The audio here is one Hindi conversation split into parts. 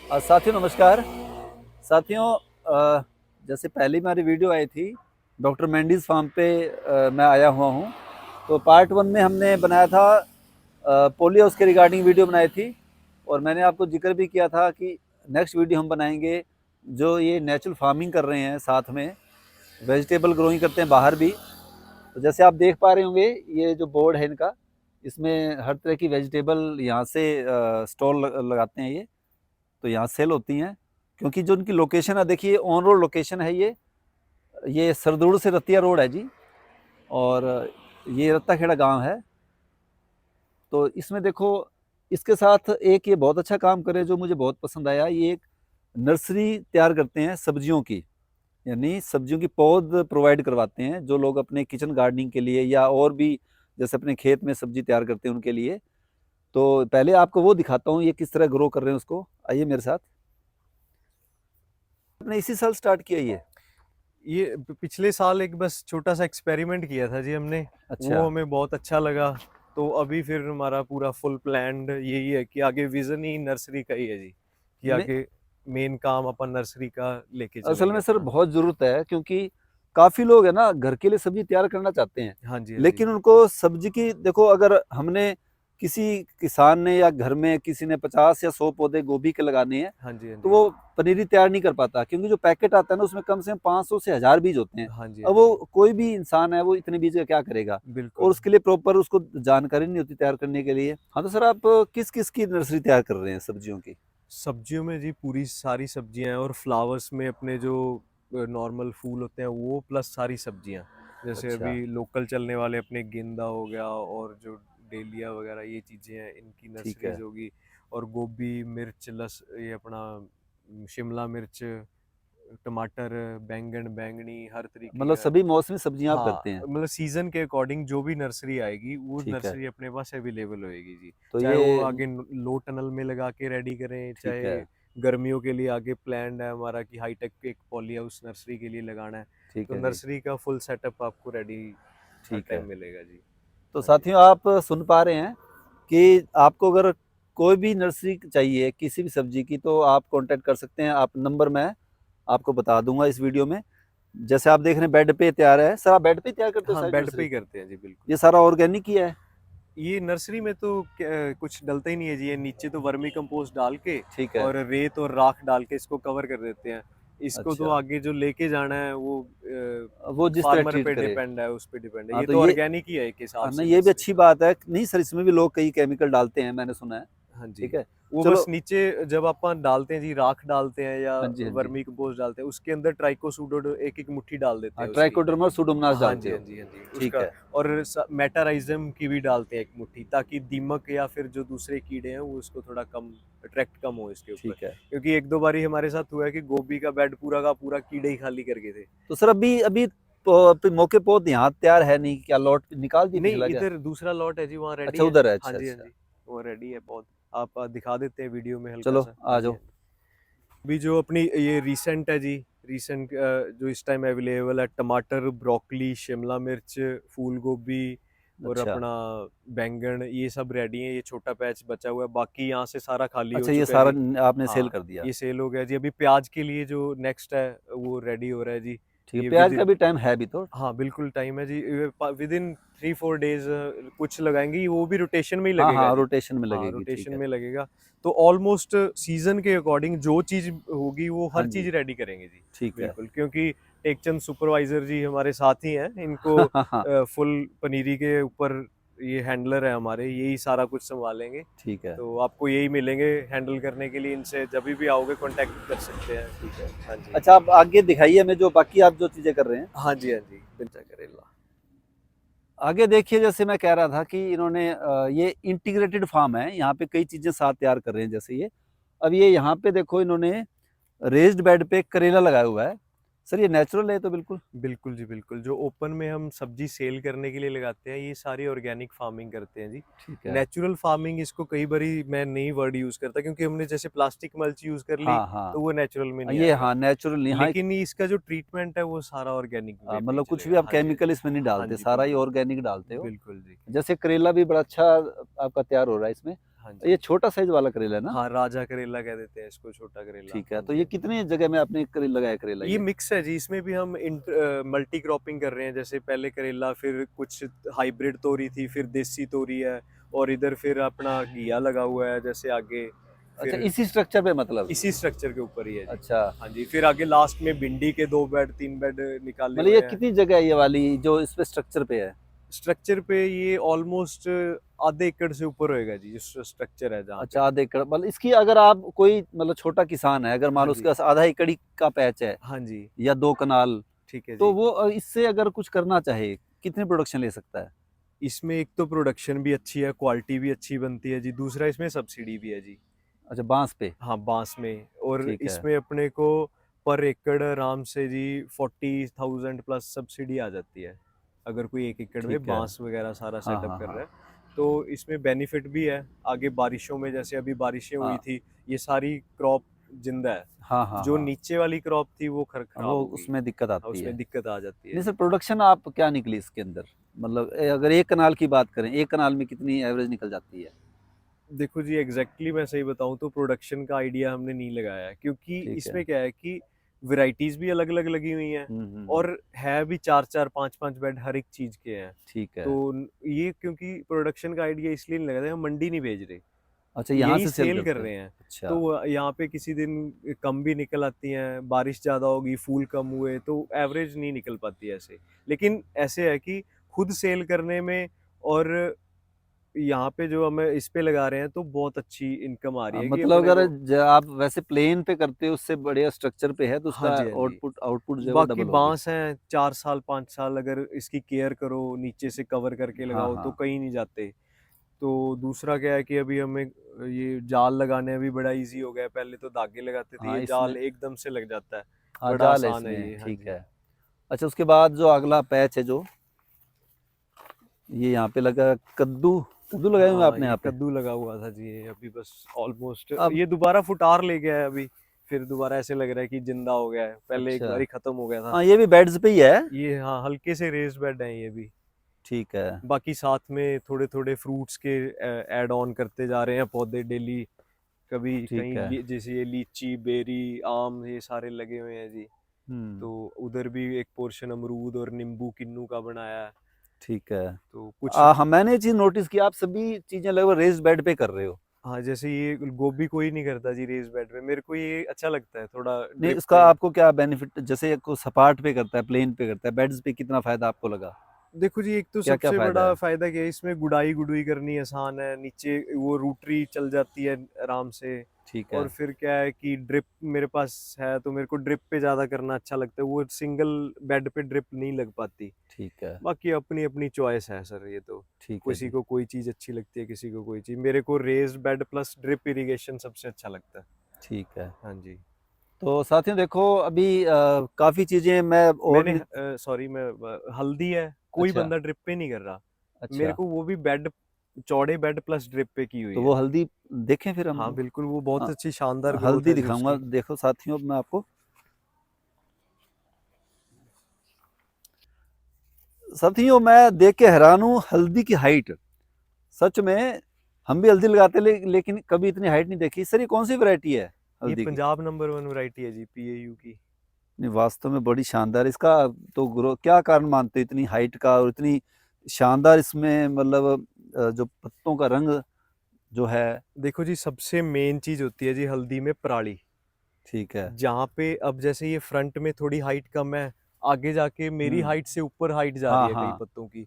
साथियों नमस्कार। साथियों, जैसे पहली हमारी वीडियो आई थी डॉक्टर मेंडिस फार्म पे, मैं आया हुआ हूँ। तो पार्ट 1 में हमने बनाया था पोली हाउस के रिगार्डिंग वीडियो बनाई थी, और मैंने आपको जिक्र भी किया था कि नेक्स्ट वीडियो हम बनाएंगे जो ये नेचुरल फार्मिंग कर रहे हैं, साथ में वेजिटेबल ग्रोइंग करते हैं बाहर भी। तो जैसे आप देख पा रहे होंगे, ये जो बोर्ड है इनका, इसमें हर तरह की वेजिटेबल यहाँ से स्टॉल लगाते हैं ये, तो यहाँ सेल होती हैं। क्योंकि जो इनकी लोकेशन है, देखिए ऑन रोड लोकेशन है ये सरदूड़ से रतिया रोड है जी, और ये रत्ता खेड़ा गांव है। तो इसमें देखो, इसके साथ एक ये बहुत अच्छा काम करे जो मुझे बहुत पसंद आया, ये एक नर्सरी तैयार करते हैं सब्जियों की, यानी सब्जियों की पौध प्रोवाइड करवाते हैं जो लोग अपने किचन गार्डनिंग के लिए या और भी जैसे अपने खेत में सब्जी तैयार करते हैं उनके लिए। तो पहले आपको वो दिखाता हूँ ये किस तरह ग्रो कर रहे हैं उसको, आइए मेरे साथ। आपने इसी साल स्टार्ट किया ये पिछले साल एक बस छोटा सा एक्सपेरिमेंट किया था जी हमने। अच्छा। वो हमें बहुत अच्छा लगा। तो अभी फिर हमारा पूरा फुल प्लान्ड यही है कि आगे विजन ही नर्सरी का ही है जी, कि नहीं, आगे मेन काम अपन नर्सरी का लेके असल चलेंगे में सर अपना। बहुत ज़रूरत है, क्योंकि काफ़ी लोग है ना घर के लिए सब्जी तैयार करना चाहते हैं, हाँ जी, हाँ जी। लेकिन उनको सब्जी की देखो, अगर हमने किसी किसान ने या घर में किसी ने 50 या 100 पौधे गोभी के लगाने हैं, हाँ जी, हाँ तो जी। वो पनीरी तैयार नहीं कर पाता, क्योंकि जो पैकेट आता है ना उसमें कम से कम 500 से 1000 बीज होते हैं। हाँ जी, हाँ अब जी। वो कोई भी इंसान है वो इतने बीज का क्या करेगा, और बिल्कुल। उसके लिए प्रॉपर उसको जानकारी नहीं होती तैयार करने के लिए। हाँ, तो सर आप किस किस की नर्सरी तैयार कर रहे हैं सब्जियों की? सब्जियों में जी पूरी सारी सब्जियां हैं, और फ्लावर्स में अपने जो नॉर्मल फूल होते हैं वो, प्लस सारी सब्जियां। जैसे अच्छा। अभी लोकल चलने वाले अपने गेंदा हो गया, और जो डेलिया वगैरह ये चीज़ें हैं, इनकी ठीक है। नर्सरीज होगी। और गोभी, मिर्च, ये अपना शिमला मिर्च, टमाटर, बैंगन, बैंगनी, हर तरीके मतलब का। सभी मौसमी सब्जियां आप हाँ, करते हैं? मतलब सीजन के अकॉर्डिंग जो भी नर्सरी आएगी वो ठीक है। नर्सरी अपने पास अवेलेबल होएगी जी। तो चाहे ये वो आगे लो टनल में लगा के रेडी करें, ठीक है। चाहे गर्मियों के लिए आगे प्लान्ड है हमारा कि हाईटेक एक पॉली हाउस नर्सरी के लिए लगाना है। ठीक तो है जी। नर्सरी का फुल सेटअप आपको रेडी हर ठीक टाइम है। मिलेगा जी। तो हाँ जी। साथियों, आप सुन पा रहे हैं कि आपको अगर कोई भी नर्सरी चाहिए किसी भी सब्जी की, तो आप कांटेक्ट कर सकते हैं। आप नंबर मैं आपको बता दूंगा इस वीडियो में। जैसे आप देख रहे हैं बेड पे तैयार है सर, आप बेड पे तैयार करते हो हाँ, सारी बेड पे नर्सरी? ही करते हैं जी, बिल्कुल। ये सारा ऑर्गेनिक ही है? ये नर्सरी में तो कुछ डलता ही नहीं है जी। ये नीचे तो वर्मी कंपोस्ट डाल के ठीक है। और रेत और राख डाल के इसको कवर कर देते हैं। इसको तो अच्छा, आगे जो लेके जाना है वो वो जिस तरह फार्मर ट्रीट पे करे। डिपेंड है, उस पे डिपेंड है। हाँ, ये तो तो ये ऑर्गेनिक ही है एक हिसाब नहीं, से ये भी नर्सरी अच्छी का। बात है। नहीं सर, इसमें भी लोग कई केमिकल डालते हैं, मैंने सुना है। हाँ जी। ठीक है। वो बस चलो। नीचे जब अपन डालते हैं जी, राख डालते हैं या हाँ जी, हाँ जी। वर्मी कंपोस्ट डालते हैं, उसके अंदर ट्राइकोसुडोड एक एक मुट्ठी डाल देते हाँ, हैं उसकी। ट्राइकोडर्मा और सुडोमोनास हाँ डालते जी, हाँ हो? जी, हाँ जी, ठीक उसका। है। और मेटाराइज्म की भी डालते हैं एक मुट्ठी, ताकि दीमक या फिर जो दूसरे कीड़े हैं वो उसको थोड़ा कम अट्रैक्ट कम हो इसके ऊपर। ठीक है। क्योंकि एक दो बारी हमारे साथ हुआ है कि गोभी का बेड पूरा का पूरा कीड़े ही खाली कर गए थे। तो सर अभी अभी मौके पौध यहाँ तैयार है नहीं क्या? लॉट निकाल दिए नहीं, पिछला क्या? इधर दूसरा लॉट है जी, वहाँ रेडी अच्छा, है। उधर है। हाँ अच्छा जी, हाँ अच्छा। जी। वो रेडी है बहुत। आप दिखा देते हैं वीडियो में हल्का चलो सा। हाँ आ जी, जाओ। हाँ जी। अभी जो अपनी ये रीसेंट है जी, रीसेंट जो इस टाइम अवेलेबल है, टमाटर, ब्रोकली, शिमला मिर्च, फूल गोभी और अच्छा। अपना बैंगन, ये सब रेडी है। ये छोटा पैच बचा हुआ है, बाकी यहाँ से सारा खाली हो अच्छा, ये चुका है सारा जी। आपने सेल हाँ, कर दिया? ये सेल हो गया जी। अभी प्याज के लिए जो नेक्स्ट है वो रेडी हो रहा है जी। ठीक है, ये प्याज विद का इन, भी टाइम है अभी तो? हाँ बिल्कुल टाइम है जी। विद इन 3-4 डेज कुछ लगाएंगे, वो भी रोटेशन में ही हाँ लगेगा हाँ, जी। रोटेशन में हाँ, लगेगी। ठीक रोटेशन है। में लगेगा। तो ऑलमोस्ट सीजन के अकॉर्डिंग जो चीज़ होगी वो हाँ हर जी। चीज़ रेडी करेंगे जी। ठीक है। बिल्कुल, क्योंकि टेकचंद सुपरवाइजर जी हमारे साथ ही हैं। इनको हाँ हाँ। फुल पनीरी के ऊपर ये हैंडलर है हमारे, यही सारा कुछ संभालेंगे। ठीक है। तो आपको यही मिलेंगे हैंडल करने के लिए। इनसे जब भी आओगे कांटेक्ट कर सकते हैं। ठीक है। हाँ जी। अच्छा, आप आगे दिखाइए हमें जो बाकी आप जो चीज़ें कर रहे हैं। हाँ जी, हाँ जी, बिल्कुल करेला। आगे देखिए, जैसे मैं कह रहा था कि इन्होंने ये इंटीग्रेटेड फार्म है, यहाँ पे कई चीज़ें साथ तैयार कर रहे हैं। जैसे ये अब ये यहाँ पे देखो, इन्होंने रेज्ड बेड पे करेला लगाया हुआ है। सर ये नेचुरल है तो बिल्कुल? बिल्कुल जी, बिल्कुल। जो ओपन में हम सब्ज़ी सेल करने के लिए लगाते हैं, ये सारी ऑर्गेनिक फार्मिंग करते हैं जी। ठीक है। नेचुरल फार्मिंग इसको कई बारी मैं नई वर्ड यूज़ करता, क्योंकि हमने जैसे प्लास्टिक मल्च यूज़ कर ली, हाँ हाँ। तो वो नेचुरल में नहीं ये आएगा। हाँ, नेचुरल नहीं। हाँ, लेकिन इसका जो ट्रीटमेंट है वो सारा ऑर्गेनिक वे पे ही मतलब कुछ भी चलेगा। आप हाँ जी, हाँ केमिकल इसमें नहीं जी। हाँ डालते, जी, सारा ही बिल्कुल। ऑर्गेनिक डालते हो। बिल्कुल जी। जैसे करेला भी बड़ा अच्छा आपका तैयार हो रहा है इसमें। हाँ ये जी। छोटा साइज वाला करेला है ना? हाँ, राजा करेला कह देते हैं इसको, छोटा करेला। ठीक है, हाँ तो जी, ये हाँ जी। कितनी जगह में आपने लगाया करेला ये ये? मिक्स है जी, इसमें भी हम मल्टी क्रॉपिंग कर रहे हैं, जैसे पहले करेला, फिर कुछ हाइब्रिड तोरी थी, फिर देसी तोरी है, और इधर फिर अपना घिया लगा हुआ है जैसे आगे, अच्छा, फिर इसी स्ट्रक्चर पे मतलब? इसी स्ट्रक्चर के ऊपर ही है जी। अच्छा, हाँ जी, फिर आगे लास्ट में भिंडी के 2 बेड 3 बेड निकाले मतलब हुए ये हैं। कितनी जगह है ये वाली जो इस पे स्ट्रक्चर पे है? स्ट्रक्चर पे ये ऑलमोस्ट आधे एकड़ से ऊपर होएगा जी, जो स्ट्रक्चर है जहाँ अच्छा, पे। आधे एकड़, मतलब इसकी अगर आप कोई मतलब छोटा किसान है, अगर मान हाँ लो उसके जी, पास आधा एकड़ ही का पैच है हाँ जी, या 2 कनाल, ठीक है तो जी। वो इससे अगर कुछ करना चाहे, कितनी प्रोडक्शन ले सकता है? इसमें एक तो प्रोडक्शन भी अच्छी है, क्वालिटी भी अच्छी बनती है जी, दूसरा इसमें सब्सिडी भी है जी। अच्छा, बाँस पे? हाँ, बाँस में, और ठीक है, इसमें अपने को पर एकड़ आराम से जी 40,000 प्लस सब्सिडी आ जाती है, अगर कोई 1 एकड़ में ठीक है। बाँस वगैरह सारा हाँ, सेटअप हाँ, कर रहा हाँ। है। तो इसमें बेनिफिट भी है, आगे बारिशों में जैसे अभी बारिशें हुई हाँ, थी, ये सारी क्रॉप ज़िंदा है। हाँ, हाँ, जो हाँ। नीचे वाली क्रॉप थी वो खराब वो हो गई, उसमें दिक्कत आती है। उसमें दिक्कत आ जाती है नहीं सर, जी। प्रोडक्शन आप क्या निकली इसके अंदर? मतलब अगर 1 कनाल की बात करें, 1 कनाल में कितनी एवरेज निकल जाती है? देखो जी, एग्जैक्टली मैं सही बताऊं तो प्रोडक्शन का आइडिया हमने नहीं लगाया है, क्योंकि ठीक है। इसमें क्या है कि वैरायटीज भी अलग अलग लगी हुई हैं, हुँ, हुँ, हुँ। और है भी 4-4 5-5 बेड हर एक चीज के हैं। ठीक है। तो ये क्योंकि प्रोडक्शन का आइडिया इसलिए नहीं लगा था, हम मंडी नहीं भेज रहे, अच्छा, यहाँ यही से सेल सेल कर करते रहे हैं। हैं। अच्छा, तो यहाँ पे किसी दिन कम भी निकल आती हैं, बारिश ज़्यादा होगी, फूल कम हुए तो एवरेज नहीं निकल पाती है ऐसे। लेकिन ऐसे है कि खुद सेल करने में, और यहाँ पे जो हमें इस पे लगा रहे हैं तो बहुत अच्छी इनकम आ रही है कि मतलब अपने अगर को। आप वैसे प्लेन पे करते हो, उससे बढ़िया स्ट्रक्चर पे है, तो हाँ उसका जी, हाँ जी। आउटपुट आउटपुट जो है वो बाकी डबल होगी। बाँस हैं 4 साल 5 साल, अगर इसकी केयर करो, नीचे से कवर करके हाँ, लगाओ तो हाँ। कहीं नहीं जाते। तो दूसरा क्या है कि अभी हमें ये जाल लगाने भी बड़ा ईज़ी हो गया है, पहले तो धागे लगाते थे, हाँ, ये इसमें जाल एकदम से लग जाता है। हाँ, बड़ा जाल है आसान है इसमें, ये, हाँ ठीक जी। है। अच्छा, उसके बाद जो अगला पैच है जो, ये यहाँ पे लगा कद्दू, कद्दू लगाए हुए हैं हाँ, आपने ये यहाँ पे? कद्दू लगा हुआ था जी, ये अभी बस ऑलमोस्ट अब ये दोबारा फुटार ले गया है अभी, फिर दोबारा ऐसे लग रहा है कि जिंदा हो गया है, पहले एक अच्छा, बारी खत्म हो गया था। हाँ, ये भी बेड्स पे ही है? ये हाँ, हल्के से रेज़्ड बेड हैं ये भी। ठीक है, बाकी साथ में थोड़े-थोड़े फ्रूट्स के ऐड ऑन करते जा रहे हैं पौधे डेली। कभी ठीक कहीं है। जैसे ये लीची, बेरी, आम, ये सारे लगे हुए हैं जी। हुँ, तो उधर भी एक पोर्शन अमरूद और नींबू, किन्नू का बनाया है। ठीक है। तो कुछ हाँ, मैंने ये चीज़ नोटिस की, आप सभी चीज़ें लगभग रेज़्ड बेड पे कर रहे हो। हाँ, जैसे ये गोभी कोई नहीं करता जी रेज़ बेड पे। मेरे को ये अच्छा लगता है थोड़ा नहीं, ड्रिप इसका पे। आपको क्या बेनिफिट, जैसे को सपाट पे करता है, प्लेन पे करता है, बेड्स पे कितना फ़ायदा आपको लगा? देखो जी, एक तो क्या-क्या सबसे फ़ायदा बड़ा है? फ़ायदा क्या है, इसमें गुड़ाई-गुडुई करनी आसान है, नीचे वो रूटरी चल जाती है आराम से। ठीक और है, फिर क्या है कि ड्रिप मेरे पास है, तो मेरे को ड्रिप पे ज़्यादा करना अच्छा लगता है, वो सिंगल बेड पे ड्रिप नहीं लग पाती। ठीक है, बाकी अपनी-अपनी चॉइस है सर ये तो। ठीक है किसी जी, को कोई चीज़ अच्छी लगती है, किसी को कोई चीज़। मेरे को raised bed plus drip irrigation सबसे अच्छा लगता है। ठीक है। हाँ जी। तो साथियों देखो, अभी काफ़ी चीज़ें मैं और मैंने भी। सॉरी मैं हल्दी है, कोई अच्छा, बंदा ड्रिप पे नहीं कर रहा। मेरे अच्छा, को वो भी बेड चौड़े बेड प्लस ड्रिप पे की हुई तो वो है। हल्दी देखें फिर हाँ, हम? बिल्कुल वो बहुत हाँ, अच्छी शानदार ग्रोथ हल्दी है जी दिखाऊँगा, उसकी। देखो साथियों मैं आपको। साथियों मैं देख के हैरान हूँ, हल्दी की हाइट, सच में हम भी हल्दी लगाते लेकिन कभी इतनी हाइट नहीं देखी। सर ये कौन सी वैरायटी है ये हल्दी की? पंजाब नंबर 1 वैरायटी है जी, पीएयू की। नहीं, वास्तव में बड़ी शानदार इसका, तो ग्रो क्या कारण मानते हैं इतनी हाइट का और इतनी शानदार इसमें, मतलब जो पत्तों का रंग जो है? देखो जी, सबसे मेन चीज़ होती है जी हल्दी में पराली। ठीक है। जहाँ पे अब जैसे ये फ्रंट में थोड़ी हाइट कम है, आगे जाके मेरी हुँ। हाइट से ऊपर हाइट जा रही हाँ, है कई हाँ। पत्तों की।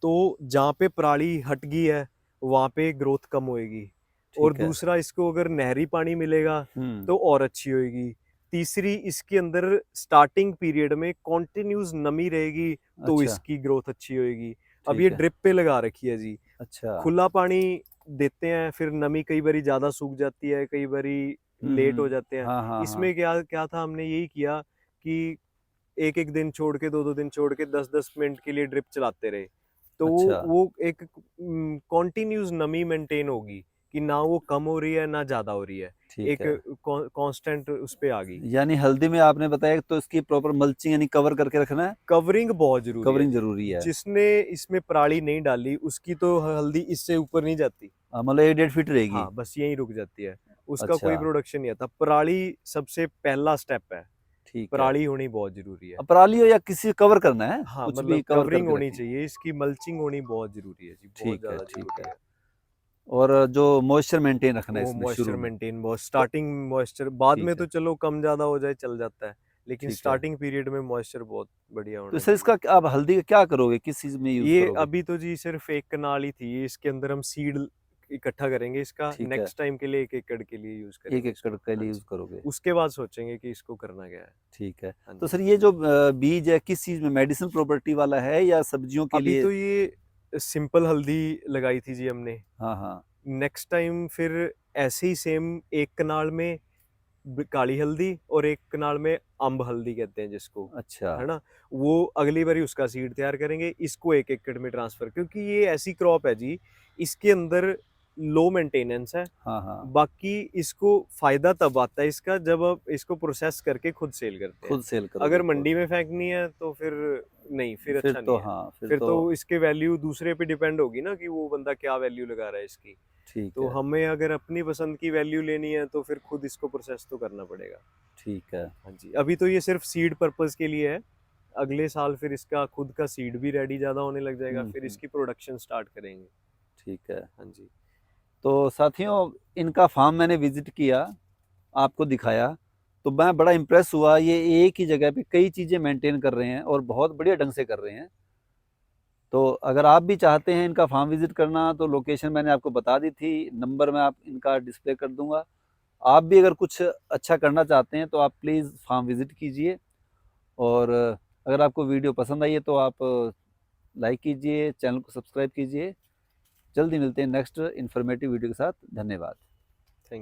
तो जहाँ पे पराली हट गई है, वहाँ पे ग्रोथ कम होएगी। और ठीक है। दूसरा, इसको अगर नहरी पानी मिलेगा हुँ। तो और अच्छी होएगी। तीसरी, इसके अंदर स्टार्टिंग पीरियड में कंटिन्यूअस नमी रहेगी, तो अच्छा, इसकी ग्रोथ अच्छी होएगी। अब ये ठीक है। ड्रिप पे लगा रखी है जी। अच्छा। खुला पानी देते हैं, फिर नमी कई बारी ज़्यादा सूख जाती है, कई बारी हुँ, लेट हो हुँ। जाते हैं। हाँ, हाँ, हाँ। इसमें क्या क्या था, हमने यही किया कि 1-1 दिन छोड़ के, 2-2 दिन छोड़ के 10-10 मिनट के लिए ड्रिप चलाते रहे। तो अच्छा, वो एक कंटीन्यूअस नमी मेंटेन होगी कि ना वो कम हो रही है, ना ज़्यादा हो रही है। ठीक एक है। कांस्टेंट उस पे आ गई। यानी हल्दी में आपने बताया तो इसकी प्रॉपर मल्चिंग यानी कवर करके रखना है? कवरिंग बहुत ज़रूरी है कवरिंग जी। ज़रूरी है। जिसने इसमें पराली नहीं डाली, उसकी तो हल्दी इससे ऊपर नहीं जाती। मतलब 1-1.5 फीट रहेगी। हाँ, बस यहीं रुक जाती है। उसका अच्छा, कोई प्रोडक्शन नहीं आता। पराली सबसे पहला स्टेप है। ठीक है। पराली होनी बहुत ज़रूरी है। अब पराली हो या किसी कवर करना है, हाँ, कुछ भी मतलब कवर कवरिंग करके होनी रखें। चाहिए, इसकी मल्चिंग होनी बहुत ज़रूरी है जी, बहुत ठीक है, ज़्यादा ठीक ज़रूरी है। है। और जो मॉइस्चर मेंटेन रखना है वो इसमें मॉइस्चर शुरू में। मेंटेन बहुत तो स्टार्टिंग मॉइस्चर बाद में ठीक तो है, चलो कम ज़्यादा हो जाए चल जाता है, लेकिन ठीक है। स्टार्टिंग पीरियड में मॉइस्चर बहुत बढ़िया तो होना सर चाहिए। इसका आप हल्दी का क्या करोगे? किस चीज़ में यूज़ ये करोगे? अभी तो जी सिर्फ़ एक कनाल ही थी, ये इसके अंदर हम सीड इकट्ठा करेंगे इसका, ठीक है, नेक्स्ट टाइम के लिए 1 एकड़ के लिए यूज़ 1 करेंगे एकड़ इसको। के हाँ लिए यूज़ जी, करोगे। उसके बाद सोचेंगे कि इसको करना क्या है। ठीक है। हाँ तो जी। सर ये जो बीज है किस चीज़ में मेडिसिन प्रॉपर्टी वाला है या सब्जियों के अभी लिए? तो ये सिंपल हल्दी लगाई थी जी हमने। हाँ, हाँ। नेक्स्ट टाइम फिर ऐसे ही सेम एक कनाल में काली हल्दी और एक कनाल में अम्ब हल्दी कहते हैं जिसको, अच्छा। है ना? वो अगली बारी उसका सीड तैयार करेंगे, इसको 1 एकड़ में ट्रांसफ़र क्योंकि ये ऐसी क्रॉप है जी, इसके अंदर लो मेंटेनेंस है। हाँ, हाँ। बाकी इसको फ़ायदा तब आता है इसका जब आप इसको प्रोसेस करके खुद सेल करते हैं। खुद सेल अगर करोगे तो मंडी में फेंकनी है तो फिर नहीं, फिर फिर अच्छा तो नहीं है। हाँ, फिर फिर तो तो इसकी वैल्यू दूसरे पे डिपेंड होगी ना कि वो बंदा क्या वैल्यू लगा रहा है इसकी। ठीक तो है, हमें अगर अपनी पसंद की वैल्यू लेनी है तो फिर खुद इसको प्रोसेस तो करना पड़ेगा। ठीक है। हाँ जी, अभी तो ये सिर्फ़ सीड पर्पज़ के लिए है। अगले साल फिर इसका खुद का सीड भी रेडी ज़्यादा होने लग जाएगा, हुँ, फिर हुँ। इसकी प्रोडक्शन स्टार्ट करेंगे। ठीक है। हाँ जी। तो साथियों इनका फार्म मैंने विज़िट किया, आपको दिखाया, तो मैं बड़ा इम्प्रेस हुआ। ये एक ही जगह पे कई चीज़ें मेंटेन कर रहे हैं और बहुत बढ़िया ढंग से कर रहे हैं। तो अगर आप भी चाहते हैं इनका फार्म विज़िट करना तो लोकेशन मैंने आपको बता दी थी, नंबर मैं आप इनका डिस्प्ले कर दूँगा। आप भी अगर कुछ अच्छा करना चाहते हैं तो आप प्लीज़ फार्म विज़िट कीजिए और अगर आपको वीडियो पसंद आई है तो आप लाइक कीजिए, चैनल को सब्सक्राइब कीजिए। जल्दी मिलते हैं नेक्स्ट इन्फॉर्मेटिव वीडियो के साथ। धन्यवाद।